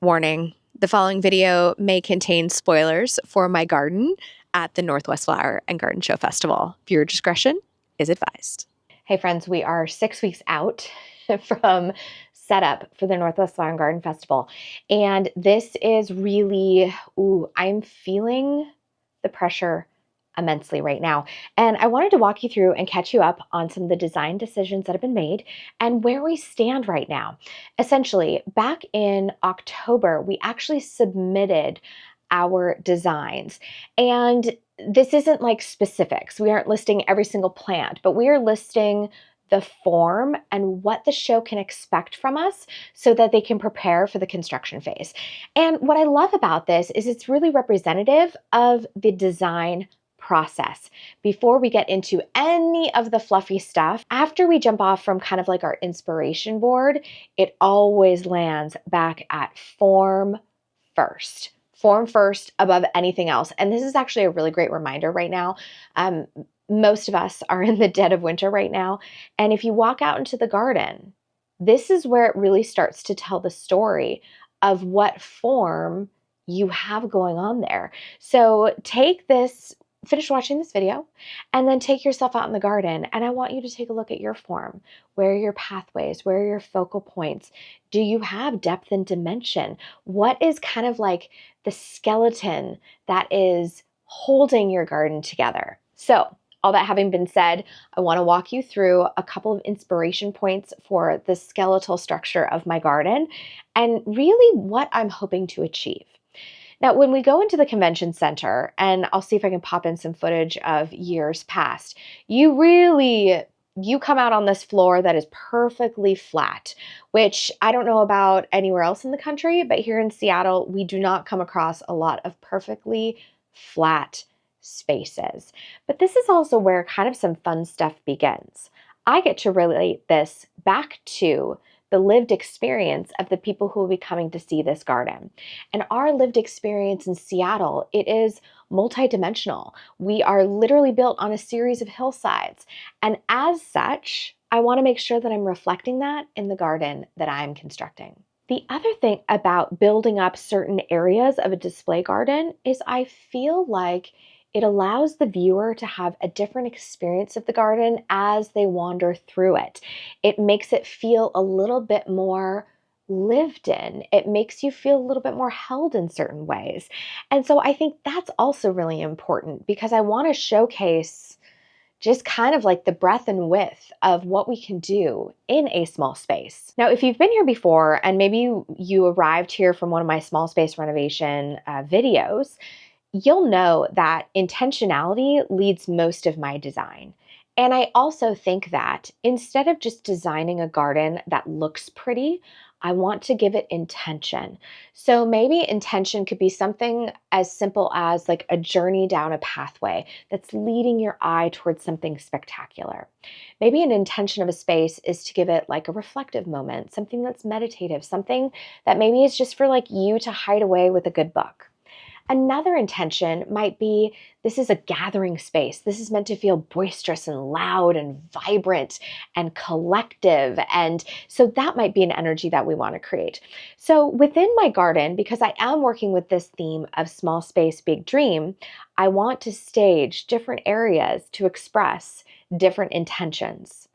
Warning, the following video may contain spoilers for my garden at the Northwest Flower and Garden Show Festival. Viewer discretion is advised. Hey friends, we are 6 weeks out from setup for the Northwest Flower and Garden Festival. And this is really, I'm feeling the pressure immensely right now. And I wanted to walk you through and catch you up on some of the design decisions that have been made and where we stand right now. Essentially, back in October, we actually submitted our designs. And this isn't like specifics. We aren't listing every single plant, but we are listing the form and what the show can expect from us so that they can prepare for the construction phase. And what I love about this is it's really representative of the design process. Before we get into any of the fluffy stuff, after we jump off from kind of like our inspiration board, it always lands back at form first. Form first above anything else. And this is actually a really great reminder right now. Most of us are in the dead of winter right now. And if you walk out into the garden, this is where it really starts to tell the story of what form you have going on there. So take this, finish watching this video, and then take yourself out in the garden. And I want you to take a look at your form. Where are your pathways? Where are your focal points? Do you have depth and dimension? What is kind of like the skeleton that is holding your garden together? So, all that having been said, I want to walk you through a couple of inspiration points for the skeletal structure of my garden and really what I'm hoping to achieve. Now, when we go into the convention center, and I'll see if I can pop in some footage of years past, you come out on this floor that is perfectly flat, which I don't know about anywhere else in the country, but here in Seattle, we do not come across a lot of perfectly flat spaces. But this is also where kind of some fun stuff begins. I get to relate this back to the lived experience of the people who will be coming to see this garden. And our lived experience in Seattle, it is multidimensional. We are literally built on a series of hillsides. And as such, I want to make sure that I'm reflecting that in the garden that I'm constructing. The other thing about building up certain areas of a display garden is I feel like it allows the viewer to have a different experience of the garden as they wander through it. It makes it feel a little bit more lived in. It makes you feel a little bit more held in certain ways. And so I think that's also really important because I want to showcase just kind of like the breadth and width of what we can do in a small space. Now, if you've been here before and maybe you arrived here from one of my small space renovation videos, you'll know that intentionality leads most of my design. And I also think that instead of just designing a garden that looks pretty, I want to give it intention. So maybe intention could be something as simple as like a journey down a pathway that's leading your eye towards something spectacular. Maybe an intention of a space is to give it like a reflective moment, something that's meditative, something that maybe is just for like you to hide away with a good book. Another intention might be this is a gathering space. This is meant to feel boisterous and loud and vibrant and collective. And so that might be an energy that we want to create. So within my garden, because I am working with this theme of small space, big dream, I want to stage different areas to express different intentions.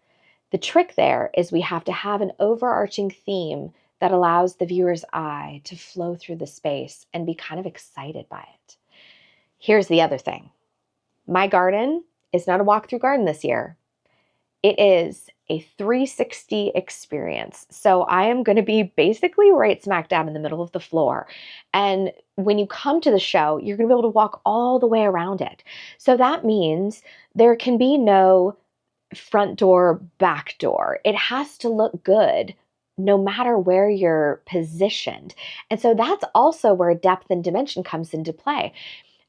The trick there is we have to have an overarching theme that allows the viewer's eye to flow through the space and be kind of excited by it. Here's the other thing. My garden is not a walkthrough garden this year. It is a 360 experience. So I am going to be basically right smack dab in the middle of the floor. And when you come to the show, you're going to be able to walk all the way around it. So that means there can be no front door, back door. It has to look good no matter where you're positioned. And so that's also where depth and dimension comes into play.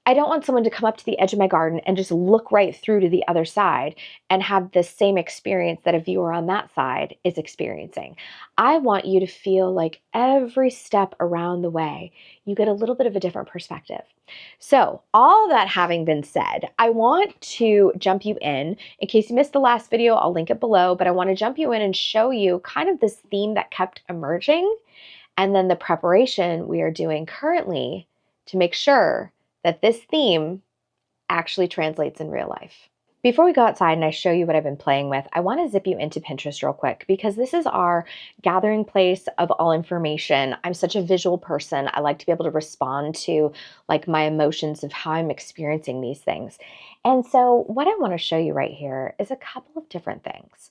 I don't want someone to come up to the edge of my garden and just look right through to the other side and have the same experience that a viewer on that side is experiencing. I want you to feel like every step around the way, you get a little bit of a different perspective. So all that having been said, I want to jump you in case you missed the last video, I'll link it below, but I want to jump you in and show you kind of this theme that kept emerging and then the preparation we are doing currently to make sure that this theme actually translates in real life. Before we go outside and I show you what I've been playing with, I want to zip you into Pinterest real quick because this is our gathering place of all information. I'm such a visual person. I like to be able to respond to like my emotions of how I'm experiencing these things. And so what I want to show you right here is a couple of different things.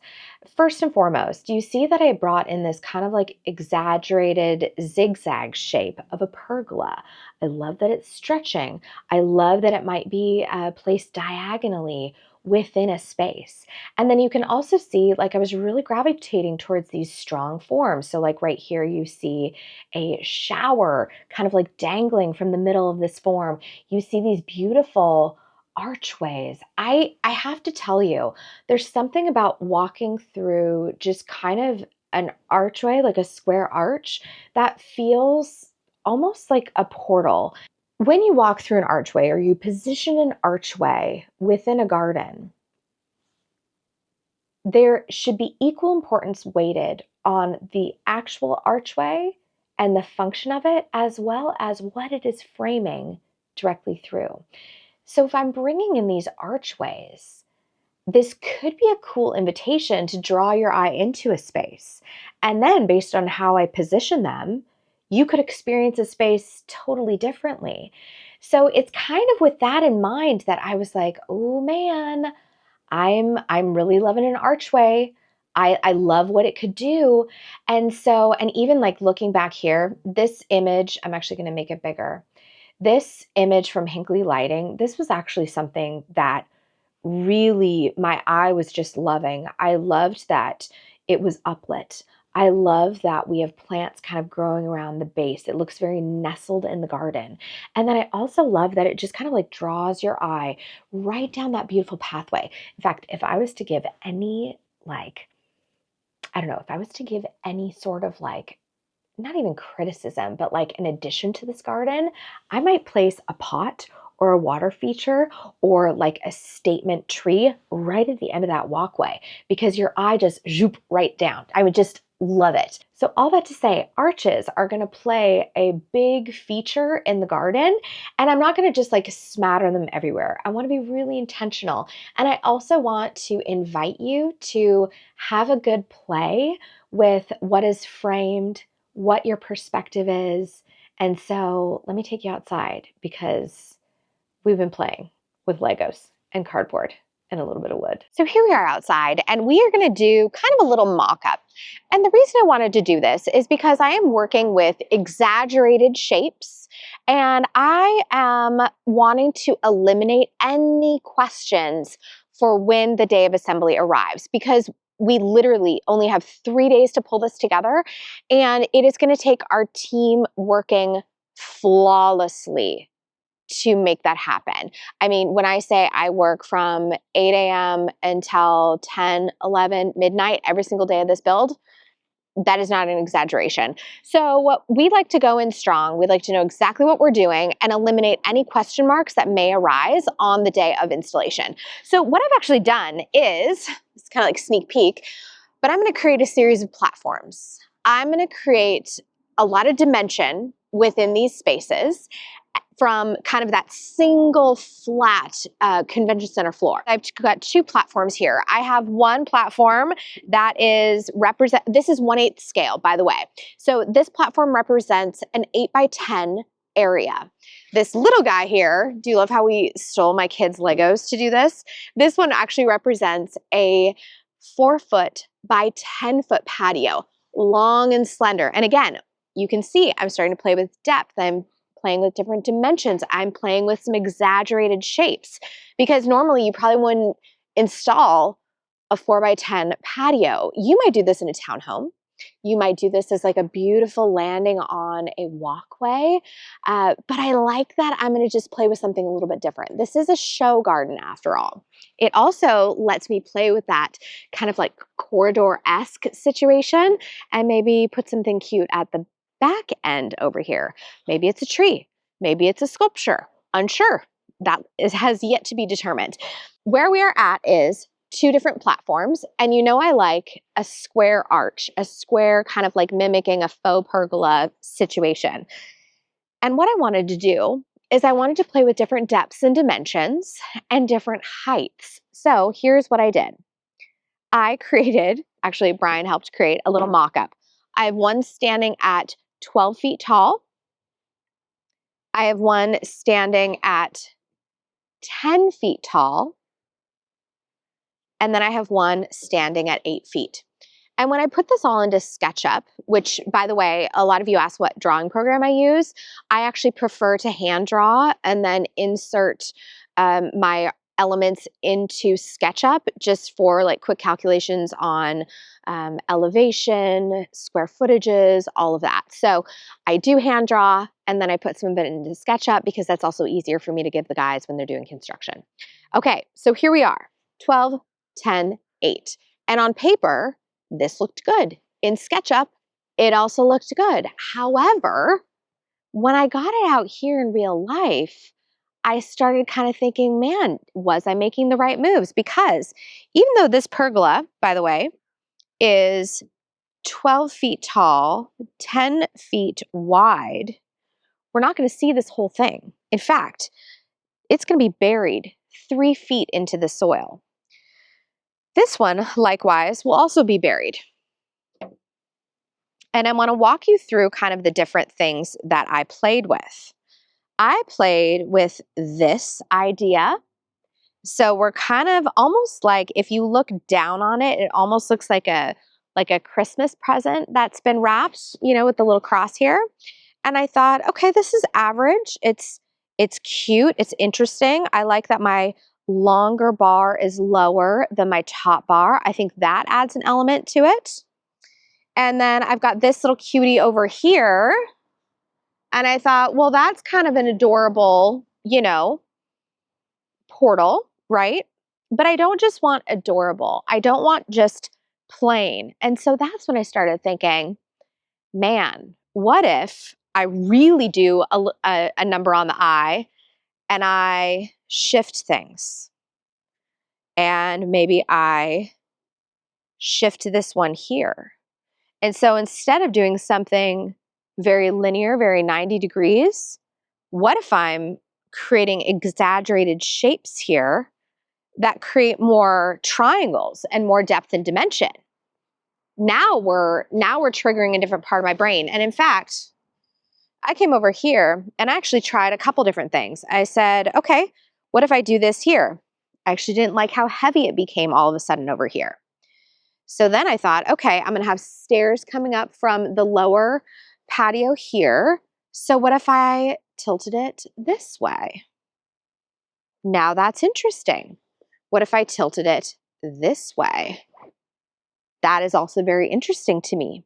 First and foremost, you see that I brought in this kind of like exaggerated zigzag shape of a pergola. I love that it's stretching. I love that it might be placed diagonally within a space. And then you can also see, like I was really gravitating towards these strong forms. So like right here, you see a shower kind of like dangling from the middle of this form. You see these beautiful archways. I have to tell you, there's something about walking through just kind of an archway, like a square arch, that feels almost like a portal. When you walk through an archway or you position an archway within a garden, there should be equal importance weighted on the actual archway and the function of it, as well as what it is framing directly through. So if I'm bringing in these archways, this could be a cool invitation to draw your eye into a space. And then based on how I position them, you could experience a space totally differently. So it's kind of with that in mind that I was like, oh man, I'm really loving an archway. I love what it could do. And so, and even like looking back here, this image, I'm actually going to make it bigger. This image from Hinckley Lighting, this was actually something that really my eye was just loving. I loved that it was uplit. I love that we have plants kind of growing around the base. It looks very nestled in the garden. And then I also love that it just kind of like draws your eye right down that beautiful pathway. In fact, if I was to give any like, I don't know, if I was to give any sort of like, not even criticism, but like an addition to this garden, I might place a pot or a water feature or like a statement tree right at the end of that walkway because your eye just zoop right down. I would just love it. So all that to say, arches are going to play a big feature in the garden, and I'm not going to just like smatter them everywhere. I want to be really intentional. And I also want to invite you to have a good play with what is framed, what your perspective is. And so let me take you outside because we've been playing with Legos and cardboard and a little bit of wood. So here we are outside and we are going to do kind of a little mock-up. And the reason I wanted to do this is because I am working with exaggerated shapes and I am wanting to eliminate any questions for when the day of assembly arrives because we literally only have 3 days to pull this together, and it is going to take our team working flawlessly to make that happen. I mean, when I say I work from 8 a.m. until 10, 11, midnight every single day of this build, that is not an exaggeration. So we like to go in strong. We'd like to know exactly what we're doing and eliminate any question marks that may arise on the day of installation. So what I've actually done is, it's kind of like sneak peek, but I'm going to create a series of platforms. I'm going to create a lot of dimension within these spaces from kind of that single flat convention center floor. I've got 2 platforms here. I have one platform that is this is 1/8 scale, by the way. So this platform represents an 8 by 10 area. This little guy here, do you love how we stole my kids' Legos to do this? This one actually represents a 4-foot by 10-foot patio, long and slender. And again, you can see I'm starting to play with depth. I'm playing with different dimensions. I'm playing with some exaggerated shapes because normally you probably wouldn't install a 4 by 10 patio. You might do this in a townhome. You might do this as like a beautiful landing on a walkway. But I like that I'm going to just play with something a little bit different. This is a show garden after all. It also lets me play with that kind of like corridor-esque situation and maybe put something cute at the back end over here. Maybe it's a tree. Maybe it's a sculpture. Unsure. That has yet to be determined. Where we are at is two different platforms, and you know I like a square arch, a square kind of like mimicking a faux pergola situation. And what I wanted to do is I wanted to play with different depths and dimensions and different heights. So here's what I did. I created, actually Brian helped create a little mock-up. I have one standing at 12 feet tall. I have one standing at 10 feet tall. And then I have one standing at 8 feet. And when I put this all into SketchUp, which by the way, a lot of you ask what drawing program I use, I actually prefer to hand draw and then insert my elements into SketchUp just for like quick calculations on elevation, square footages, all of that. So I do hand draw and then I put some of it into SketchUp because that's also easier for me to give the guys when they're doing construction. Okay, so here we are, 12, 10, 8. And on paper, this looked good. In SketchUp, it also looked good. However, when I got it out here in real life, I started kind of thinking, man, was I making the right moves? Because even though this pergola, by the way, is 12 feet tall, 10 feet wide, we're not going to see this whole thing. In fact, it's going to be buried 3 feet into the soil. This one, likewise, will also be buried. And I want to walk you through kind of the different things that I played with. I played with this idea. So we're kind of almost like, if you look down on it, it almost looks like a Christmas present that's been wrapped, you know, with the little cross here. And I thought, okay, this is average. It's cute. It's interesting. I like that my longer bar is lower than my top bar. I think that adds an element to it. And then I've got this little cutie over here. And I thought, well, that's kind of an adorable, you know, portal, right? But I don't just want adorable. I don't want just plain. And so that's when I started thinking, man, what if I really do a number on the eye and I shift things? And maybe I shift this one here. And so instead of doing something very linear, very 90 degrees, what if I'm creating exaggerated shapes here that create more triangles and more depth and dimension? Now we're triggering a different part of my brain. And in fact, I came over here and I actually tried a couple different things. I said, okay, what if I do this here? I actually didn't like how heavy it became all of a sudden over here. So then I thought, okay, I'm gonna have stairs coming up from the lower patio here. So what if I tilted it this way? Now that's interesting. What if I tilted it this way? That is also very interesting to me.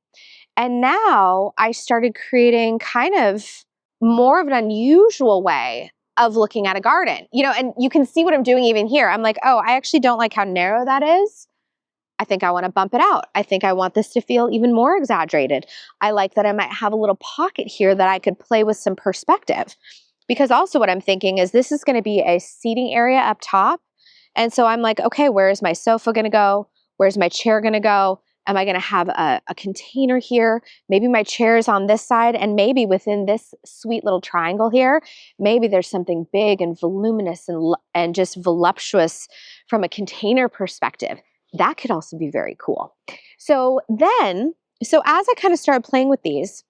And now I started creating kind of more of an unusual way of looking at a garden. You know, and you can see what I'm doing even here. I'm like, oh, I actually don't like how narrow that is. I think I want to bump it out. I think I want this to feel even more exaggerated. I like that I might have a little pocket here that I could play with some perspective. Because also what I'm thinking is this is going to be a seating area up top. And so I'm like, okay, where is my sofa going to go? Where's my chair going to go? Am I going to have a container here? Maybe my chair is on this side, and maybe within this sweet little triangle here, maybe there's something big and voluminous and just voluptuous from a container perspective. That could also be very cool. So as I kind of started playing with these,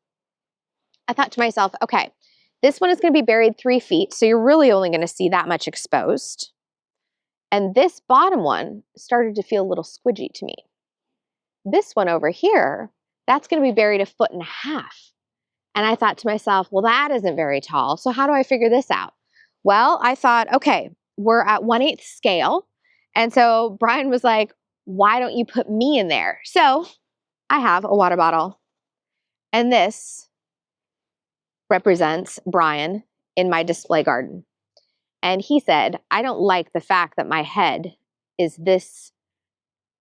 I thought to myself, okay, this one is going to be buried 3 feet, so you're really only going to see that much exposed. And this bottom one started to feel a little squidgy to me. This one over here, that's going to be buried 1.5 feet. And I thought to myself, well, that isn't very tall. So how do I figure this out? Well, I thought, okay, we're at 1/8 scale. And so Brian was like, why don't you put me in there? So I have a water bottle. And this represents Brian in my display garden. And he said, I don't like the fact that my head is this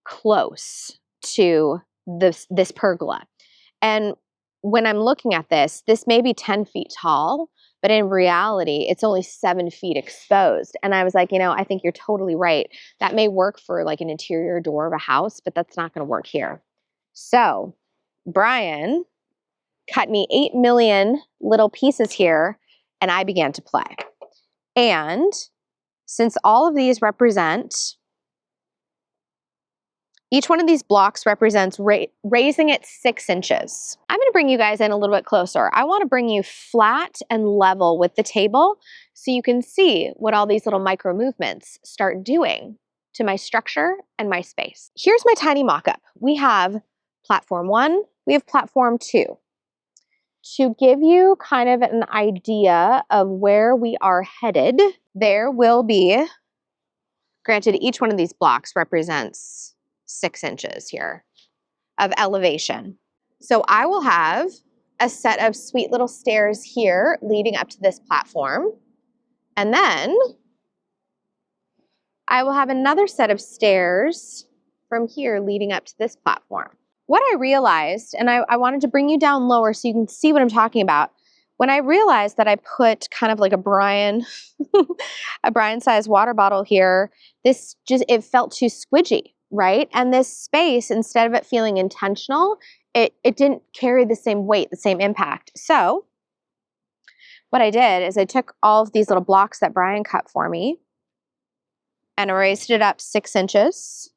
close to this pergola. And when I'm looking at this may be 10 feet tall, but in reality, it's only 7 feet exposed. And I was like, you know, I think you're totally right. That may work for like an interior door of a house, but that's not going to work here. So Brian cut me 8 million little pieces here, and I began to play. And since all of these represent, each one of these blocks represents raising it 6 inches. I'm gonna bring you guys in a little bit closer. I wanna bring you flat and level with the table so you can see what all these little micro movements start doing to my structure and my space. Here's my tiny mock-up. We have platform 1, we have platform 2. To give you kind of an idea of where we are headed, there will be, granted each one of these blocks represents 6 inches here of elevation. So I will have a set of sweet little stairs here leading up to this platform. And then I will have another set of stairs from here leading up to this platform. What I realized, and I wanted to bring you down lower so you can see what I'm talking about. When I realized that I put kind of like a Brian sized water bottle here, it felt too squidgy, right? And this space, instead of it feeling intentional, it didn't carry the same weight, the same impact. So what I did is I took all of these little blocks that Brian cut for me and I raised it up 6 inches.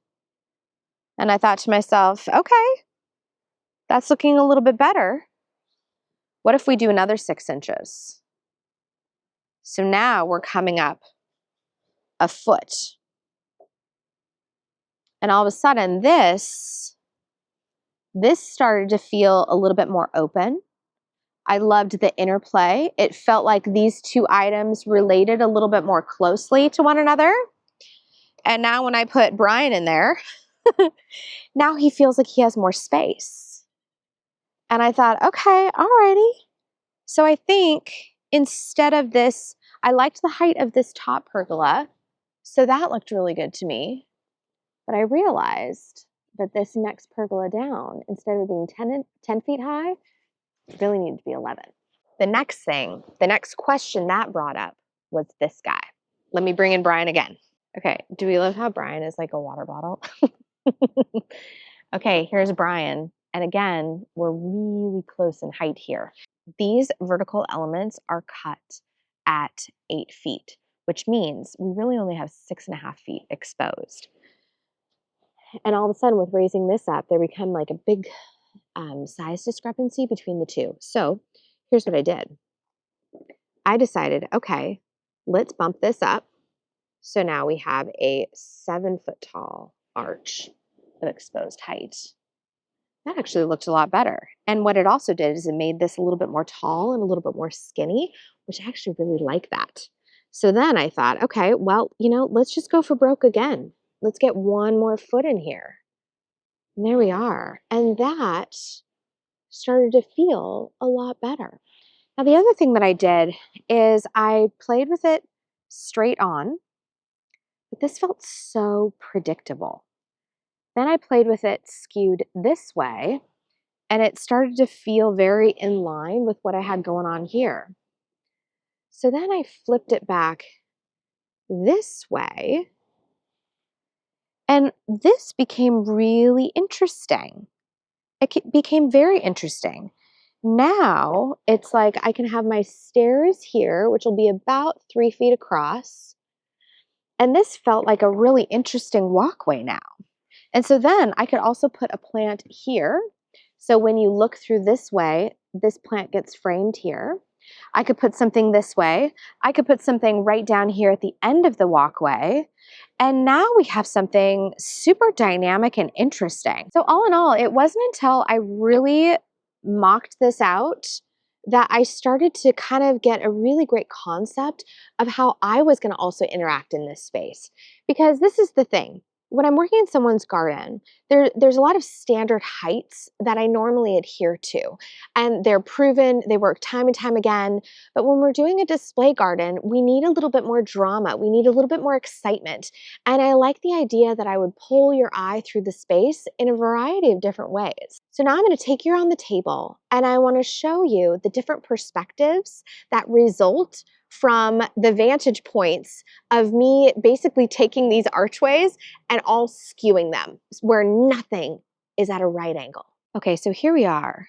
And I thought to myself, okay, that's looking a little bit better. What if we do another 6 inches? So now we're coming up a foot. And all of a sudden this started to feel a little bit more open. I loved the interplay. It felt like these two items related a little bit more closely to one another. And now when I put Brian in there, now he feels like he has more space. And I thought, okay, alrighty. So I think instead of this, I liked the height of this top pergola. So that looked really good to me. But I realized that this next pergola down, instead of being 10 feet high, it really needed to be 11. The next question that brought up was this guy. Let me bring in Brian again. Okay, do we love how Brian is like a water bottle? Okay, here's Brian. And again, we're really close in height here. These vertical elements are cut at 8 feet, which means we really only have 6.5 feet exposed. And all of a sudden, with raising this up, there become like a big size discrepancy between the two. So here's what I did. I decided, okay, let's bump this up. So now we have a 7-foot tall arch of exposed height. That actually looked a lot better. And what it also did is it made this a little bit more tall and a little bit more skinny, which I actually really like that. So then I thought, okay, well, you know, let's just go for broke again. Let's get one more foot in here. And there we are. And that started to feel a lot better. Now, the other thing that I did is I played with it straight on, but this felt so predictable. Then I played with it skewed this way, and it started to feel very in line with what I had going on here. So then I flipped it back this way, and this became really interesting. It became very interesting. Now it's like I can have my stairs here, which will be about 3 feet across. And this felt like a really interesting walkway now. And so then I could also put a plant here. So when you look through this way, this plant gets framed here. I could put something this way. I could put something right down here at the end of the walkway. And now we have something super dynamic and interesting. So all in all, it wasn't until I really mocked this out that I started to kind of get a really great concept of how I was going to also interact in this space. Because this is the thing. when I'm working in someone's garden, there's a lot of standard heights that I normally adhere to. And they're proven, they work time and time again. But when we're doing a display garden, we need a little bit more drama. We need a little bit more excitement. And I like the idea that I would pull your eye through the space in a variety of different ways. So now I'm going to take you around the table and I want to show you the different perspectives that result from the vantage points of me basically taking these archways and all skewing them where nothing is at a right angle. Okay, so here we are.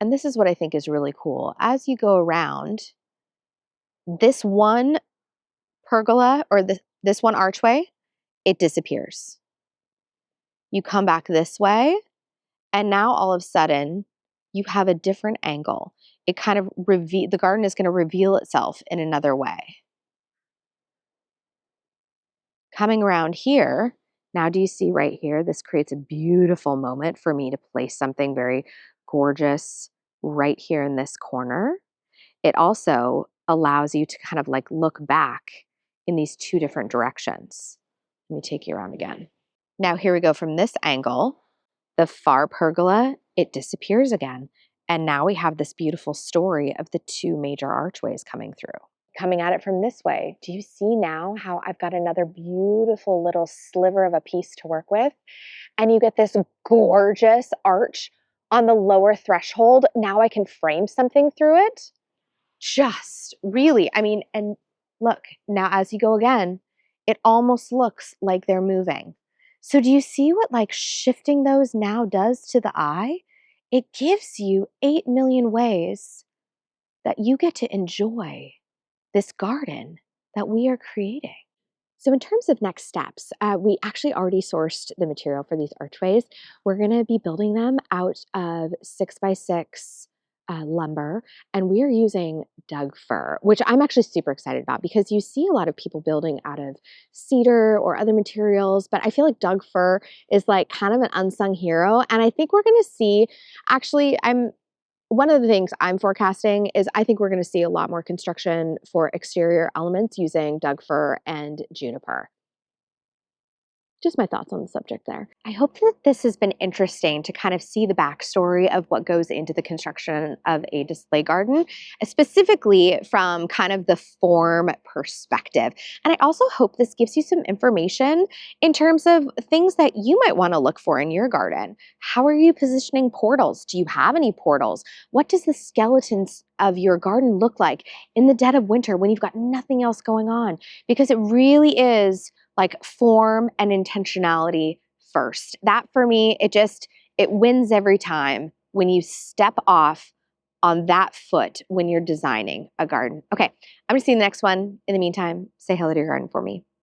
And this is what I think is really cool. As you go around, this one pergola or this one archway, it disappears. You come back this way, and now all of a sudden, you have a different angle. It kind of the garden is going to reveal itself in another way. Coming around here, now do you see right here, this creates a beautiful moment for me to place something very gorgeous right here in this corner. It also allows you to kind of like look back in these two different directions. Let me take you around again. Now here we go from this angle, the far pergola, it disappears again. And now we have this beautiful story of the two major archways coming through. Coming at it from this way, do you see now how I've got another beautiful little sliver of a piece to work with? And you get this gorgeous arch on the lower threshold. Now I can frame something through it. Just really, I mean, and look, now as you go again, it almost looks like they're moving. So do you see what like shifting those now does to the eye? It gives you 8 million ways that you get to enjoy this garden that we are creating. So in terms of next steps, we actually already sourced the material for these archways. We're going to be building them out of 6x6 lumber, and we are using Doug fir, which I'm actually super excited about because you see a lot of people building out of cedar or other materials, but I feel like Doug fir is like kind of an unsung hero, and I think we're going to see, actually, one of the things I'm forecasting is I think we're going to see a lot more construction for exterior elements using Doug fir and juniper. Just my thoughts on the subject there. I hope that this has been interesting to kind of see the backstory of what goes into the construction of a display garden, specifically from kind of the form perspective. And I also hope this gives you some information in terms of things that you might want to look for in your garden. How are you positioning portals? Do you have any portals? What does the skeletons of your garden look like in the dead of winter when you've got nothing else going on? Because it really is like form and intentionality first. That for me, it wins every time when you step off on that foot when you're designing a garden. Okay, I'm gonna see you in the next one. In the meantime, say hello to your garden for me.